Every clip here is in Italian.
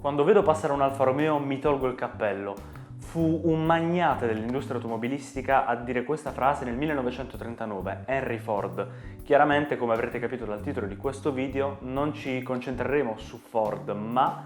Quando vedo passare un Alfa Romeo mi tolgo il cappello. Fu un magnate dell'industria automobilistica a dire questa frase nel 1939, Henry Ford. Chiaramente, come avrete capito dal titolo di questo video, non ci concentreremo su Ford, ma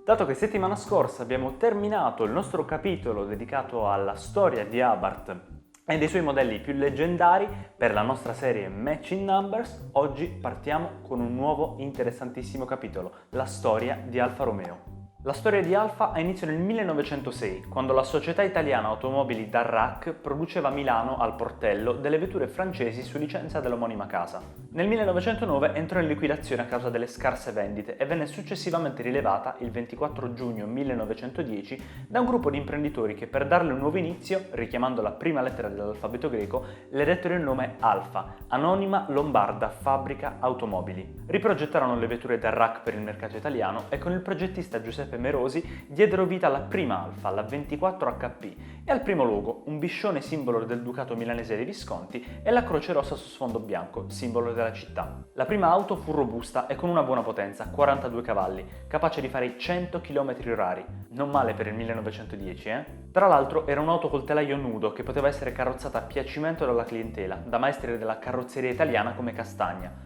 dato che settimana scorsa abbiamo terminato il nostro capitolo dedicato alla storia di Abarth e dei suoi modelli più leggendari per la nostra serie Matching Numbers, oggi partiamo con un nuovo interessantissimo capitolo, la storia di Alfa Romeo. La storia di Alfa ha inizio nel 1906, quando la società italiana automobili Darracq produceva a Milano, al Portello, delle vetture francesi su licenza dell'omonima casa. Nel 1909 entrò in liquidazione a causa delle scarse vendite e venne successivamente rilevata, il 24 giugno 1910, da un gruppo di imprenditori che per darle un nuovo inizio, richiamando la prima lettera dell'alfabeto greco, le dettero il nome Alfa, Anonima Lombarda Fabbrica Automobili. Riprogettarono le vetture Darracq per il mercato italiano e con il progettista Giuseppe Merosi diedero vita alla prima Alfa, la 24 HP, e al primo logo, un biscione simbolo del ducato milanese dei Visconti e la croce rossa su sfondo bianco, simbolo della città. La prima auto fu robusta e con una buona potenza, 42 cavalli, capace di fare i 100 km/h. Non male per il 1910, Tra l'altro era un'auto col telaio nudo che poteva essere carrozzata a piacimento dalla clientela, da maestri della carrozzeria italiana come Castagna.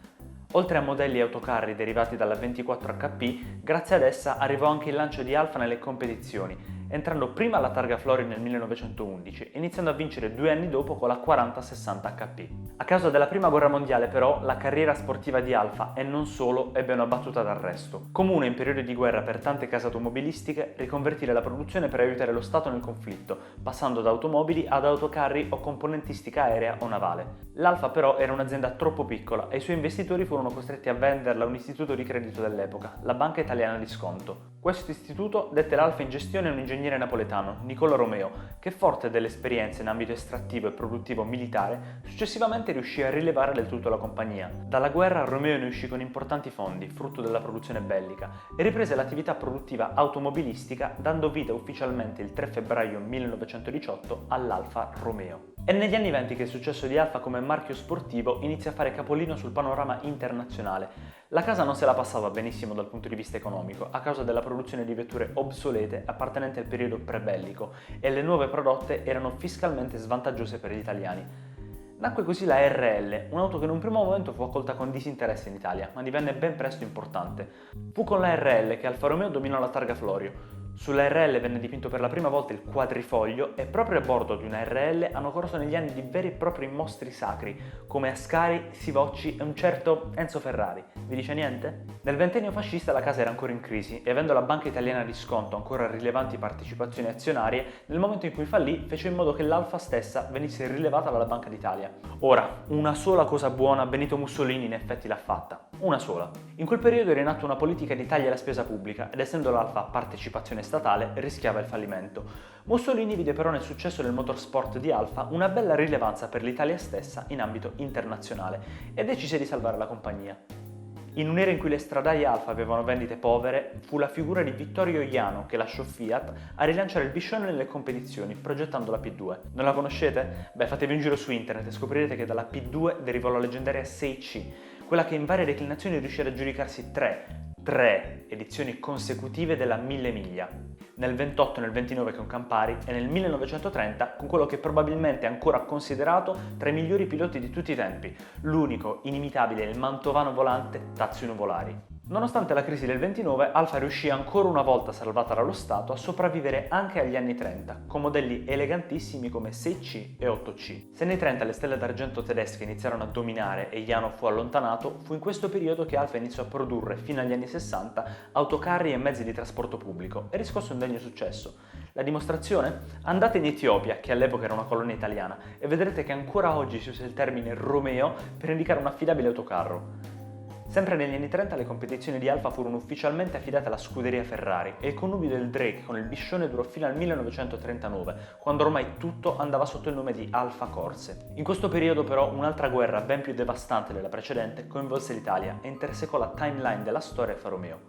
Oltre a modelli e autocarri derivati dalla 24 HP, grazie ad essa arrivò anche il lancio di Alfa nelle competizioni, entrando prima alla Targa Florio nel 1911 e iniziando a vincere 2 anni dopo con la 4060 HP. A causa della prima guerra mondiale però la carriera sportiva di Alfa e non solo ebbe una battuta d'arresto. Comune in periodi di guerra per tante case automobilistiche riconvertire la produzione per aiutare lo Stato nel conflitto, passando da automobili ad autocarri o componentistica aerea o navale. L'Alfa però era un'azienda troppo piccola e i suoi investitori furono costretti a venderla a un istituto di credito dell'epoca, la Banca Italiana di Sconto. Questo istituto dette l'Alfa in gestione a un ingegnere napoletano, Nicola Romeo, che forte delle esperienze in ambito estrattivo e produttivo militare, successivamente riuscì a rilevare del tutto la compagnia. Dalla guerra Romeo ne uscì con importanti fondi, frutto della produzione bellica, e riprese l'attività produttiva automobilistica dando vita ufficialmente il 3 febbraio 1918 all'Alfa Romeo. È negli anni 20 che il successo di Alfa come marchio sportivo inizia a fare capolino sul panorama internazionale. La casa non se la passava benissimo dal punto di vista economico a causa della produzione di vetture obsolete appartenenti al periodo prebellico e le nuove prodotte erano fiscalmente svantaggiose per gli italiani. Nacque così la RL, un'auto che in un primo momento fu accolta con disinteresse in Italia, ma divenne ben presto importante. Fu con la RL che Alfa Romeo dominò la Targa Florio. Sulla RL venne dipinto per la prima volta il quadrifoglio e proprio a bordo di una RL hanno corso negli anni di veri e propri mostri sacri, come Ascari, Sivocci e un certo Enzo Ferrari. Vi dice niente? Nel ventennio fascista la casa era ancora in crisi e avendo la Banca Italiana di Sconto ancora rilevanti partecipazioni azionarie, nel momento in cui fallì fece in modo che l'Alfa stessa venisse rilevata dalla Banca d'Italia. Ora, una sola cosa buona Benito Mussolini in effetti l'ha fatta. Una sola. In quel periodo era in atto una politica di tagli alla spesa pubblica ed essendo l'Alfa partecipazione statale rischiava il fallimento. Mussolini vide però nel successo del motorsport di Alfa una bella rilevanza per l'Italia stessa in ambito internazionale e decise di salvare la compagnia. In un'era in cui le stradaie Alfa avevano vendite povere, fu la figura di Vittorio Iano che lasciò Fiat a rilanciare il biscione nelle competizioni, progettando la P2. Non la conoscete? Beh, fatevi un giro su internet e scoprirete che dalla P2 derivò la leggendaria 6C, quella che in varie declinazioni riuscì ad aggiudicarsi tre edizioni consecutive della 1000 miglia. Nel 28, nel 29 con Campari e nel 1930 con quello che probabilmente è ancora considerato tra i migliori piloti di tutti i tempi, l'unico, inimitabile, il mantovano volante Tazio Nuvolari. Nonostante la crisi del 29, Alfa riuscì ancora una volta salvata dallo Stato a sopravvivere anche agli anni 30, con modelli elegantissimi come 6C e 8C. Se nei 30 le stelle d'argento tedesche iniziarono a dominare e Iano fu allontanato, fu in questo periodo che Alfa iniziò a produrre, fino agli anni 60, autocarri e mezzi di trasporto pubblico e riscosse un degno successo. La dimostrazione? Andate in Etiopia, che all'epoca era una colonia italiana, e vedrete che ancora oggi si usa il termine Romeo per indicare un affidabile autocarro. Sempre negli anni 30 le competizioni di Alfa furono ufficialmente affidate alla scuderia Ferrari e il connubio del Drake con il biscione durò fino al 1939, quando ormai tutto andava sotto il nome di Alfa Corse. In questo periodo però un'altra guerra ben più devastante della precedente coinvolse l'Italia e intersecò la timeline della storia Alfa Romeo.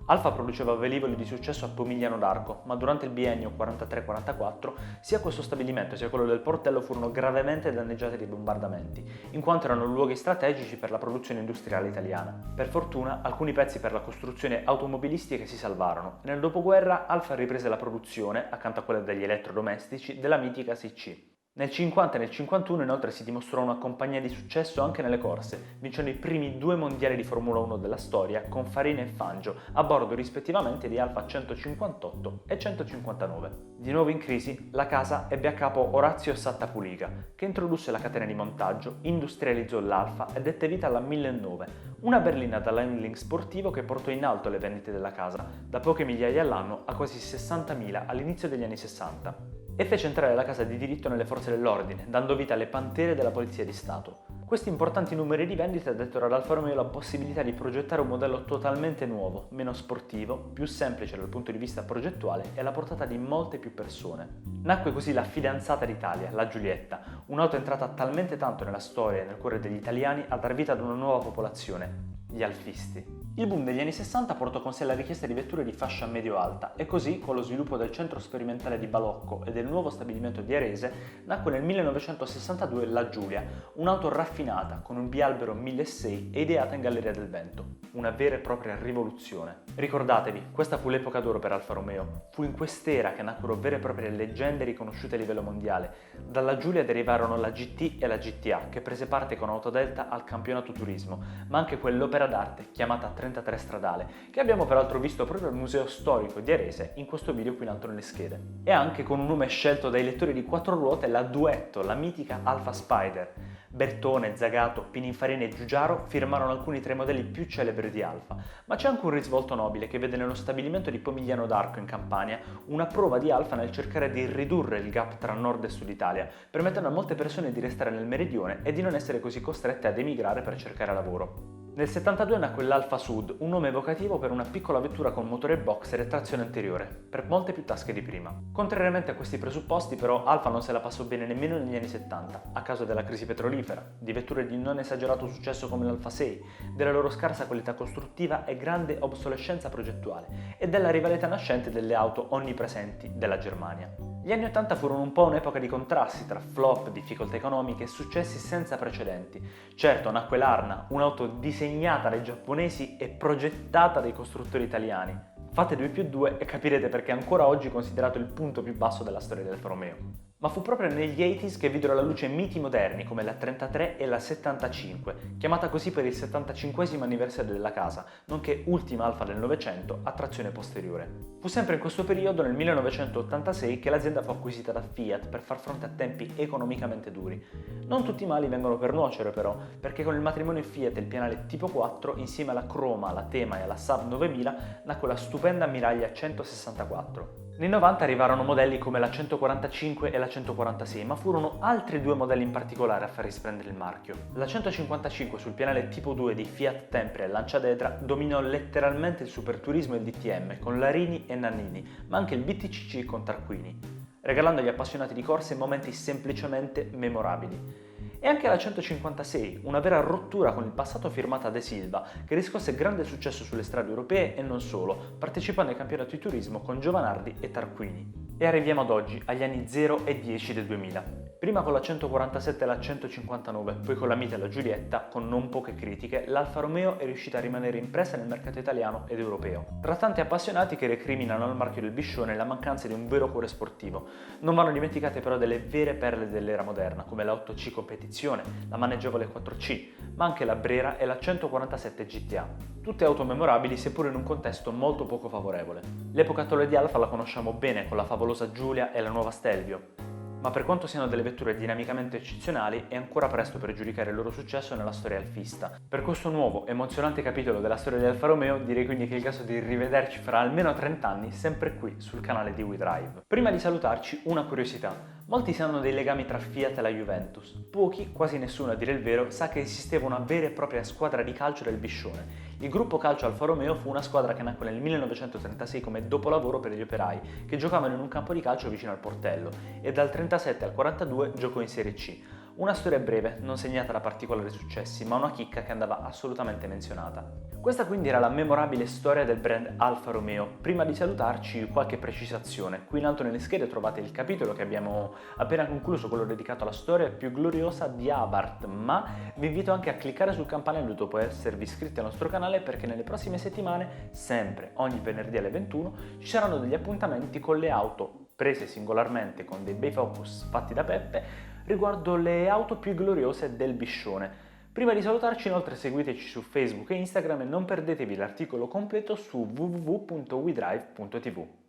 Alfa produceva velivoli di successo a Pomigliano d'Arco, ma durante il biennio 43-44 sia questo stabilimento sia quello del portello furono gravemente danneggiati dai bombardamenti, in quanto erano luoghi strategici per la produzione industriale italiana. Per fortuna, alcuni pezzi per la costruzione automobilistica si salvarono e nel dopoguerra Alfa riprese la produzione, accanto a quella degli elettrodomestici, della mitica SIC. Nel 50 e nel 51 inoltre si dimostrò una compagnia di successo anche nelle corse, vincendo i primi 2 mondiali di Formula 1 della storia con Farina e Fangio, a bordo rispettivamente di Alfa 158 e 159. Di nuovo in crisi, la casa ebbe a capo Orazio Sattapuliga, che introdusse la catena di montaggio, industrializzò l'Alfa e dette vita alla 1009, una berlina dall'handling sportivo che portò in alto le vendite della casa, da poche migliaia all'anno a quasi 60.000 all'inizio degli anni 60. E fece entrare la casa di diritto nelle forze dell'ordine, dando vita alle pantere della Polizia di Stato. Questi importanti numeri di vendita dettero ad Alfa Romeo la possibilità di progettare un modello totalmente nuovo, meno sportivo, più semplice dal punto di vista progettuale e alla portata di molte più persone. Nacque così la fidanzata d'Italia, la Giulietta, un'auto entrata talmente tanto nella storia e nel cuore degli italiani a dar vita ad una nuova popolazione, gli alfisti. Il boom degli anni 60 portò con sé la richiesta di vetture di fascia medio-alta e così, con lo sviluppo del centro sperimentale di Balocco e del nuovo stabilimento di Arese, nacque nel 1962 la Giulia, un'auto raffinata con un bialbero 1600 e ideata in Galleria del Vento. Una vera e propria rivoluzione. Ricordatevi, questa fu l'epoca d'oro per Alfa Romeo. Fu in quest'era che nacquero vere e proprie leggende riconosciute a livello mondiale. Dalla Giulia derivarono la GT e la GTA, che prese parte con Autodelta al campionato turismo, ma anche quell'opera d'arte chiamata 33 stradale, che abbiamo peraltro visto proprio al Museo Storico di Arese in questo video qui in alto nelle schede. E anche con un nome scelto dai lettori di 4 ruote, la Duetto, la mitica Alfa Spider. Bertone, Zagato, Pininfarina e Giugiaro firmarono alcuni tra i modelli più celebri di Alfa, ma c'è anche un risvolto nobile che vede nello stabilimento di Pomigliano d'Arco in Campania una prova di Alfa nel cercare di ridurre il gap tra nord e sud Italia, permettendo a molte persone di restare nel meridione e di non essere così costrette ad emigrare per cercare lavoro. Nel 72 nacque l'Alfa Sud, un nome evocativo per una piccola vettura con motore boxer e trazione anteriore, per molte più tasche di prima. Contrariamente a questi presupposti, però, Alfa non se la passò bene nemmeno negli anni 70, a causa della crisi petrolifera, di vetture di non esagerato successo come l'Alfa 6, della loro scarsa qualità costruttiva e grande obsolescenza progettuale, e della rivalità nascente delle auto onnipresenti della Germania. Gli anni 80 furono un po' un'epoca di contrasti tra flop, difficoltà economiche e successi senza precedenti. Certo, nacque l'Arna, un'auto disegnata dai giapponesi e progettata dai costruttori italiani. Fate 2 più 2 e capirete perché è ancora oggi considerato il punto più basso della storia del Alfa Romeo. Ma fu proprio negli 80s che videro alla luce miti moderni come la 33 e la 75, chiamata così per il 75esimo anniversario della casa, nonché ultima Alfa del Novecento a trazione posteriore. Fu sempre in questo periodo, nel 1986, che l'azienda fu acquisita da Fiat per far fronte a tempi economicamente duri. Non tutti i mali vengono per nuocere però, perché con il matrimonio Fiat e il pianale Tipo 4, insieme alla Croma, alla Tema e alla Saab 9000, nacque la stupenda Ammiraglia 164. Nei 90 arrivarono modelli come la 145 e la 146, ma furono altri 2 modelli in particolare a far risplendere il marchio. La 155 sul pianale Tipo 2 di Fiat Tempra e Lanciadedra dominò letteralmente il superturismo e il DTM con Larini e Nannini, ma anche il BTCC con Tarquini, regalando agli appassionati di corse momenti semplicemente memorabili. E anche la 156, una vera rottura con il passato firmata De Silva, che riscosse grande successo sulle strade europee e non solo, partecipando ai campionati di turismo con Giovanardi e Tarquini. E arriviamo ad oggi, agli anni 0 e 10 del 2000. Prima con la 147 e la 159, poi con la Mite e la Giulietta, con non poche critiche, l'Alfa Romeo è riuscita a rimanere impressa nel mercato italiano ed europeo. Tra tanti appassionati che recriminano al marchio del Biscione la mancanza di un vero cuore sportivo. Non vanno dimenticate però delle vere perle dell'era moderna, come la 8C Competizione, la maneggevole 4C, ma anche la Brera e la 147 GTA. Tutte auto memorabili seppur in un contesto molto poco favorevole. L'epoca attuale di Alfa la conosciamo bene con la favolosa Giulia e la nuova Stelvio, ma per quanto siano delle vetture dinamicamente eccezionali è ancora presto per giudicare il loro successo nella storia alfista. Per questo nuovo, emozionante capitolo della storia di Alfa Romeo direi quindi che è il caso di rivederci fra almeno 30 anni sempre qui sul canale di WeDrive. Prima di salutarci una curiosità. Molti sanno dei legami tra Fiat e la Juventus. Pochi, quasi nessuno a dire il vero, sa che esisteva una vera e propria squadra di calcio del Biscione. Il gruppo calcio Alfa Romeo fu una squadra che nacque nel 1936 come dopolavoro per gli operai, che giocavano in un campo di calcio vicino al portello, e dal 37 al 42 giocò in Serie C. Una storia breve, non segnata da particolari successi, ma una chicca che andava assolutamente menzionata. Questa quindi era la memorabile storia del brand Alfa Romeo. Prima di salutarci qualche precisazione. Qui in alto nelle schede trovate il capitolo che abbiamo appena concluso, quello dedicato alla storia più gloriosa di Abarth, ma vi invito anche a cliccare sul campanello dopo esservi iscritti al nostro canale, perché nelle prossime settimane, sempre ogni venerdì alle 21, ci saranno degli appuntamenti con le auto prese singolarmente con dei bei focus fatti da Peppe riguardo le auto più gloriose del Biscione. Prima di salutarci inoltre seguiteci su Facebook e Instagram e non perdetevi l'articolo completo su www.wedrive.tv.